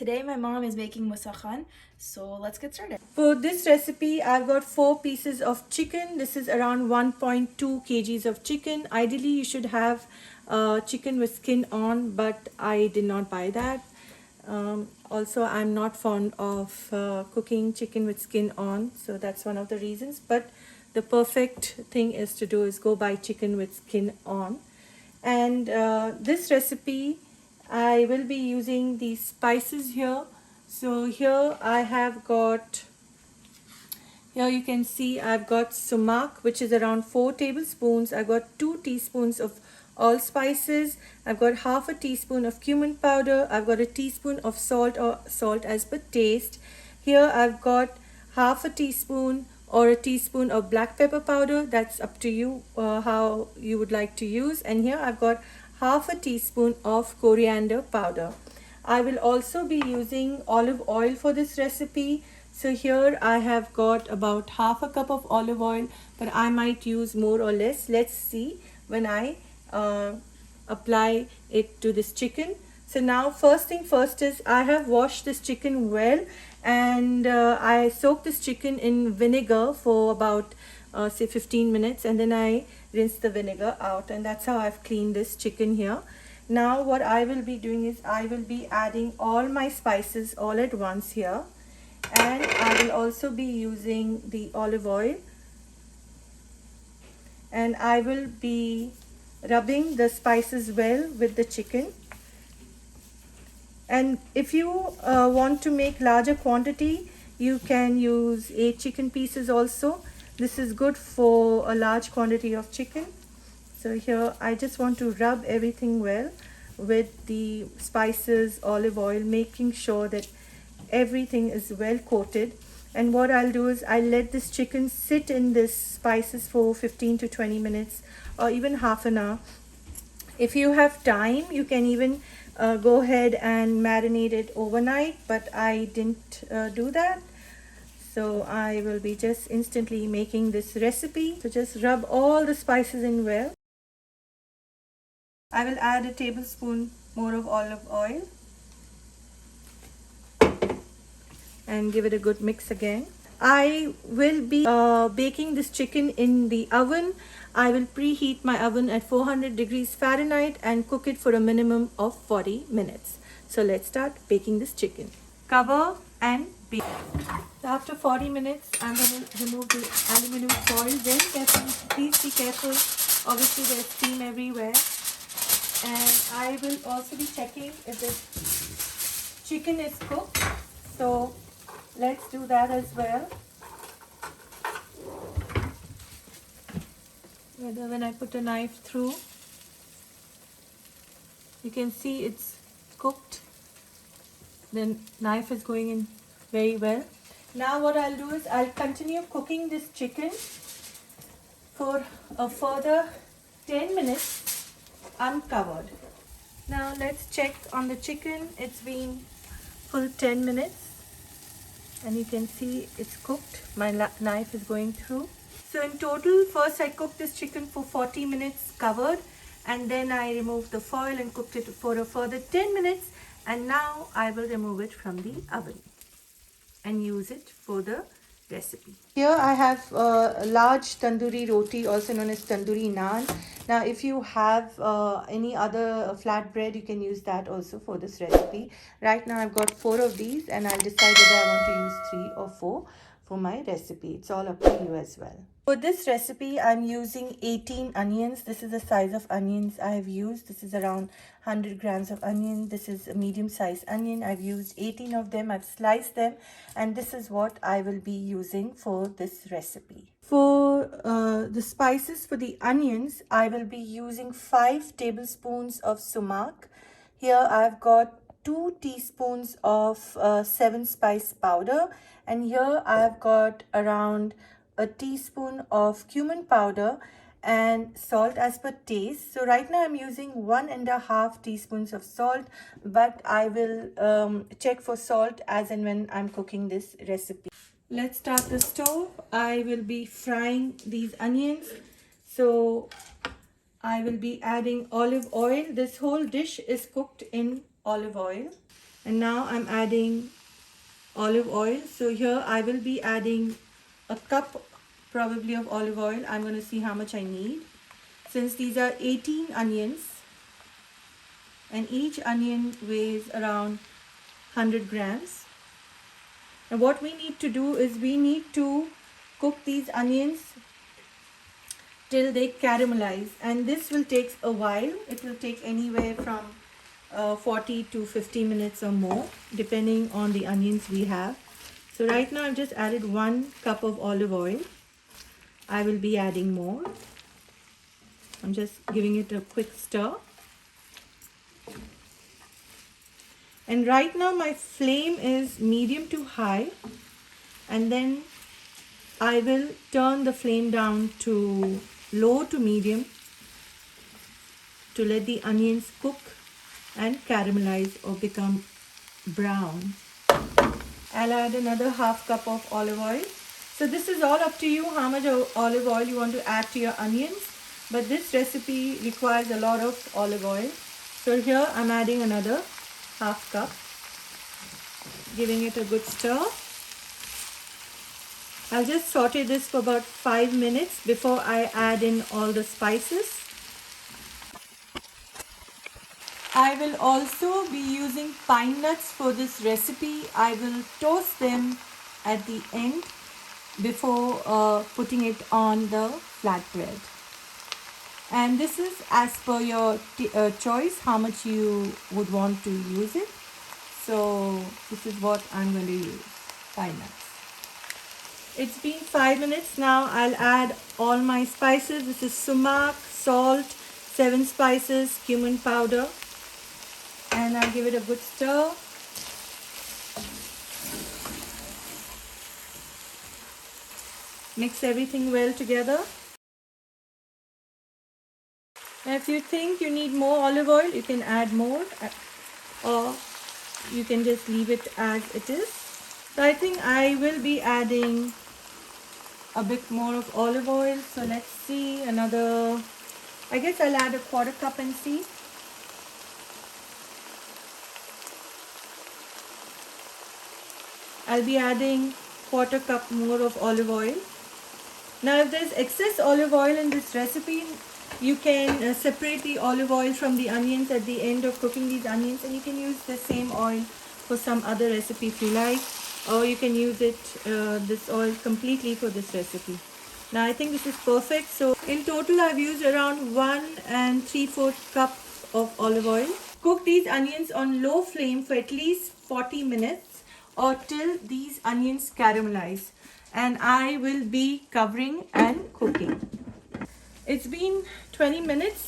Today my mom is making Musakhan, so let's get started. For this recipe, I've got 4 pieces of chicken. This is around 1.2 kgs of chicken. Ideally, you should have chicken with skin on, but I did not buy that. Also, I'm not fond of cooking chicken with skin on, so that's one of the reasons. But the perfect thing is to do is go buy chicken with skin on. And this recipe, I will be using these spices here. So here I have got, here you can see I've got sumac, which is around 4 tablespoons. I've got 2 teaspoons of allspices. I've got half a teaspoon of cumin powder. I've got a teaspoon of salt or salt as per taste. Here I've got half a teaspoon or a teaspoon of black pepper powder. That's up to you how you would like to use. And here I've got half a teaspoon of coriander powder. I will also be using olive oil for this recipe. So here I have got about half a cup of olive oil, but I might use more or less. Let's see when I apply it to this chicken. So now first thing first is I have washed this chicken well, and I soaked this chicken in vinegar for about say 15 minutes, and then I rinsed the vinegar out, and that's how I've cleaned this chicken here. Now what I will be doing is I will be adding all my spices all at once here, and I will also be using the olive oil, and I will be rubbing the spices well with the chicken. And if you want to make larger quantity, you can use 8 chicken pieces also. This is good for a large quantity of chicken. So here I just want to rub everything well with the spices, olive oil, making sure that everything is well coated. And what I'll do is I'll let this chicken sit in this spices for 15 to 20 minutes or even half an hour. If you have time, you can even go ahead and marinate it overnight, but I didn't do that. So I will be just instantly making this recipe. So just rub all the spices in well. I will add a tablespoon more of olive oil and give it a good mix again. I will be baking this chicken in the oven. I will preheat my oven at 400 degrees Fahrenheit and cook it for a minimum of 40 minutes. So let's start baking this chicken. Cover and bake. After 40 minutes, I'm going to remove the aluminum foil. Very carefully, please be careful. Obviously there's steam everywhere. And I will also be checking if the chicken is cooked. So let's do that as well. When I put a knife through, you can see it's cooked. The knife is going in very well. Now what I'll do is I'll continue cooking this chicken for a further 10 minutes uncovered. Now let's check on the chicken. It's been full 10 minutes. And you can see it's cooked. My knife is going through. So in total, first I cooked this chicken for 40 minutes covered, and then I removed the foil and cooked it for a further 10 minutes, and now I will remove it from the oven and use it for the recipe. Here I have a large tandoori roti, also known as Tandoori Naan. Now if you have any other flatbread, you can use that also for this recipe. Right now I've got 4 of these, and I'll decide whether I want to use 3 or 4 for my recipe. It's all up to you as well. For this recipe, I'm using 18 onions. This is the size of onions I have used. This is around 100 grams of onion. This is a medium-sized onion. I've used 18 of them. I've sliced them, and this is what I will be using for this recipe. For the spices for the onions, I will be using 5 tablespoons of sumac. Here I've got 2 teaspoons of 7 spice powder, and here I've got around a teaspoon of cumin powder and salt as per taste. So right now I'm using 1.5 teaspoons of salt, but I will check for salt as and when I'm cooking this recipe. Let's start the stove. I will be frying these onions. So I will be adding olive oil. This whole dish is cooked in olive oil. And now I'm adding olive oil. So here I will be adding a cup probably of olive oil. I'm going to see how much I need. Since these are 18 onions and each onion weighs around 100 grams. And what we need to do is we need to cook these onions till they caramelize, and this will take a while. It will take anywhere from 40 to 50 minutes or more depending on the onions we have. So right now I've just added 1 cup of olive oil. I will be adding more. I'm just giving it a quick stir. And right now my flame is medium to high, and then I will turn the flame down to low to medium to let the onions cook and caramelize or become brown. I'll add another half cup of olive oil. So this is all up to you how much olive oil you want to add to your onions, but this recipe requires a lot of olive oil. So here I'm adding another half cup, giving it a good stir. I'll just saute this for about 5 minutes before I add in all the spices. I will also be using pine nuts for this recipe. I will toast them at the end before putting it on the flatbread. And this is as per your choice how much you would want to use it. So this is what I'm going to use, pine nuts. It's been 5 minutes now. I'll add all my spices. This is sumac, salt, 7 spices, cumin powder, and I'll give it a good stir. Mix everything well together. And if you think you need more olive oil, you can add more, or you can just leave it as it is. So I think I will be adding a bit more of olive oil. So let's see, another, I guess I'll add a 1/4 cup and see. I'll be adding 1/4 cup more of olive oil. Now if there's excess olive oil in this recipe, you can separate the olive oil from the onions at the end of cooking these onions, and you can use the same oil for some other recipe if you like, or you can use it this oil completely for this recipe. Now I think this is perfect. So in total I've used around 1 3/4 cup of olive oil. Cook these onions on low flame for at least 40 minutes or till these onions caramelize, and I will be covering and cooking. It's been 20 minutes.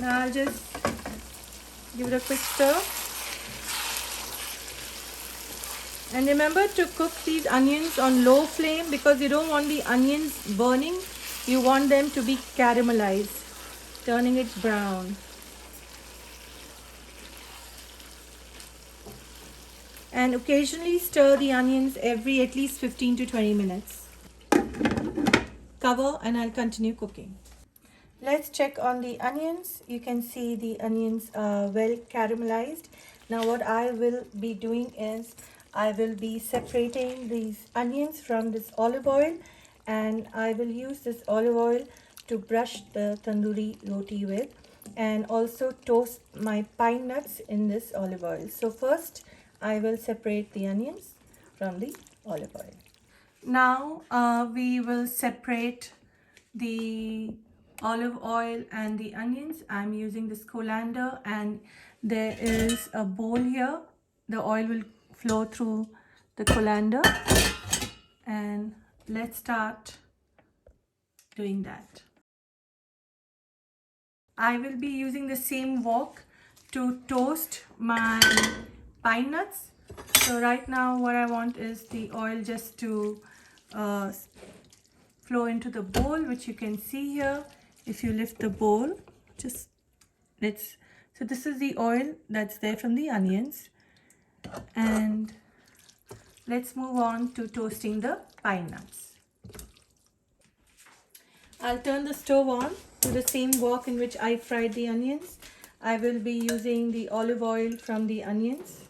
Now I'll just give it a quick stir. And remember to cook these onions on low flame because you don't want the onions burning. You want them to be caramelized, turning it brown. And occasionally stir the onions every at least 15 to 20 minutes. Cover and I'll continue cooking. Let's check on the onions. You can see the onions are well caramelized. Now what I will be doing is I will be separating these onions from this olive oil, and I will use this olive oil to brush the tandoori roti with, and also toast my pine nuts in this olive oil. So first I will separate the onions from the olive oil. Now we will separate the olive oil and the onions. I'm using this colander, and there is a bowl here. The oil will flow through the colander, and let's start doing that. I will be using the same wok to toast my pine nuts. So right now what I want is the oil just to flow into the bowl, which you can see here. If you lift the bowl, just so this is the oil that's there from the onions, and let's move on to toasting the pine nuts. I'll turn the stove on to the same wok in which I fried the onions. I will be using the olive oil from the onions,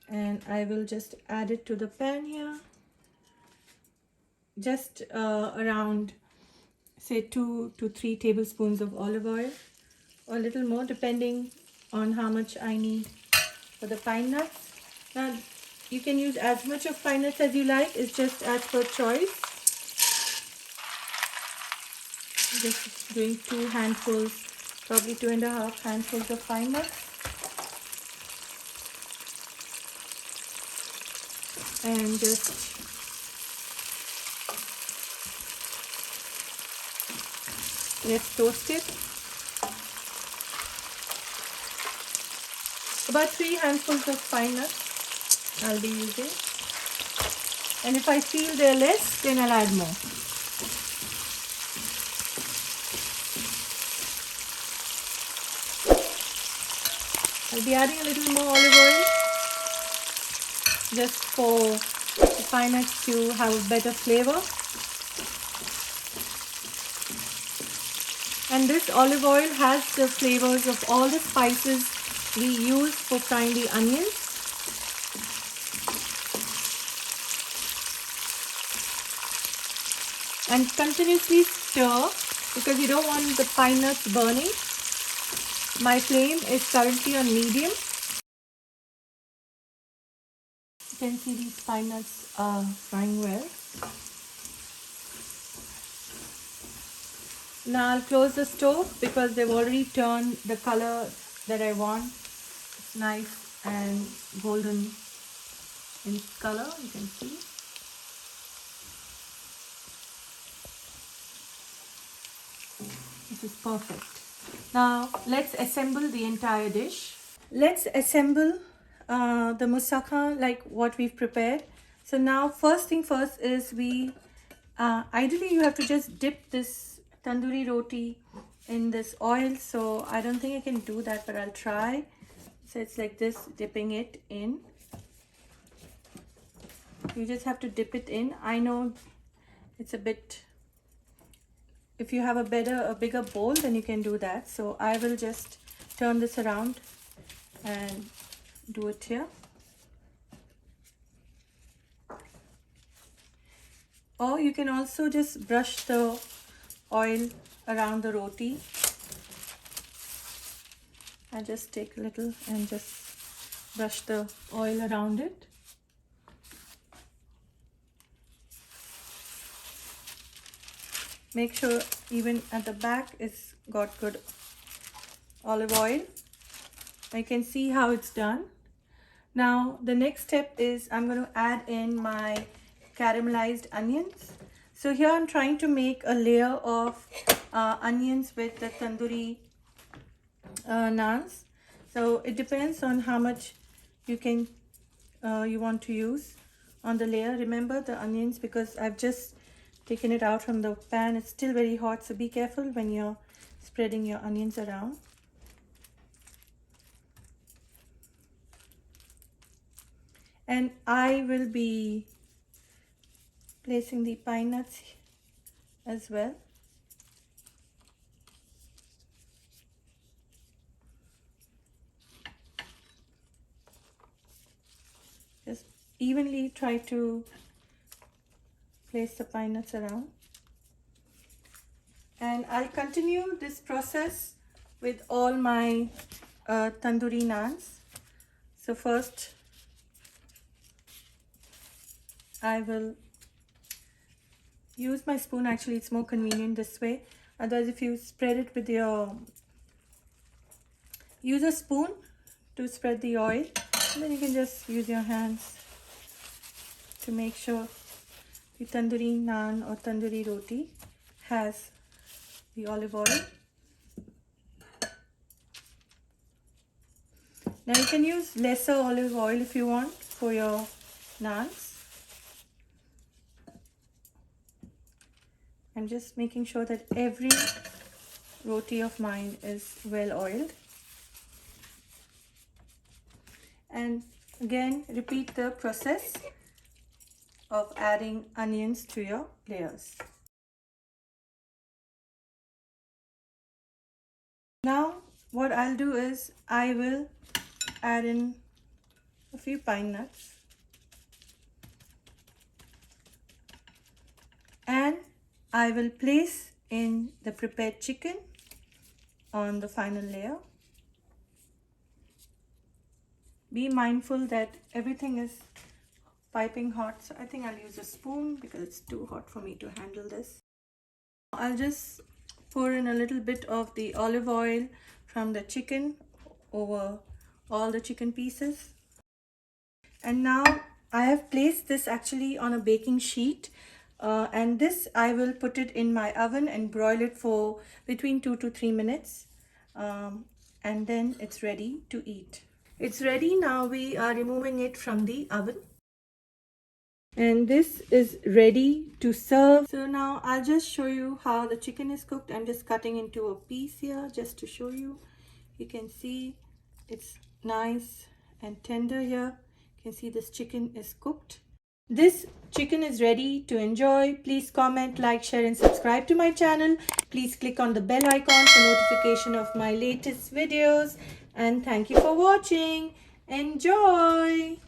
and I will just add it to the pan here. Just around say 2 to 3 tablespoons of olive oil, or a little more depending on how much I need for the pine nuts. Now you can use as much of pine nuts as you like, it's just as per choice. Just doing 2 handfuls, probably 2.5 handfuls of pine nuts. And just let's toast it. About 3 handfuls of pine nuts I'll be using. And if I feel they're less, then I'll add more. I'll be adding a little more olive oil just for the pine nuts to have a better flavor. And this olive oil has the flavors of all the spices we use for frying the onions. And continuously stir because you don't want the pine nuts burning. My flame is currently on medium. You can see these pine nuts are frying well. Now I'll close the stove because they've already turned the color that I want. It's nice and golden in color, you can see. This is perfect. Now let's assemble the entire dish. Let's assemble the Mussakhaan like what we've prepared. So now first thing first is ideally you have to just dip this tandoori roti in this oil. So I don't think I can do that, but I'll try. So it's like this, dipping it in. You just have to dip it in. I know it's a bit, if you have a bigger bowl, then you can do that. So I will just turn this around and do it here. Or you can also just brush the oil around the roti. I just take a little and just brush the oil around it. Make sure even at the back it's got good olive oil. I can see how it's done. Now the next step is I'm going to add in my caramelized onions. So here I'm trying to make a layer of onions with the tandoori naans. So it depends on how much you want to use on the layer. Remember the onions, because I've just taken it out from the pan, it's still very hot, so be careful when you're spreading your onions around. And I will be placing the pine nuts as well. Just evenly try to place the pine nuts around. And I'll continue this process with all my tandoori naans. So first I will use my spoon. Actually, it's more convenient this way. Otherwise, if you spread it with use a spoon to spread the oil, and then you can just use your hands to make sure the tandoori naan or tandoori roti has the olive oil. Now you can use lesser olive oil if you want for your naans. I'm just making sure that every roti of mine is well oiled. And again, repeat the process of adding onions to your layers. Now what I'll do is I will add in a a few pine nuts, and I will place in the prepared chicken on the final layer. Be mindful that everything is piping hot, so I think I'll use a spoon because it's too hot for me to handle this. I'll just pour in a little bit of the olive oil from the chicken over all the chicken pieces. And now I have placed this actually on a baking sheet, and this I will put it in my oven and broil it for between 2 to 3 minutes, and then it's ready to eat. It's ready now. We are removing it from the oven. And this is ready to serve. So now I'll just show you how the chicken is cooked. I'm just cutting into a piece here just to show you. You can see it's nice and tender here. You can see this chicken is cooked. This chicken is ready to enjoy. Please comment, like, share and subscribe to my channel. Please click on the bell icon for notification of my latest videos. And thank you for watching. Enjoy!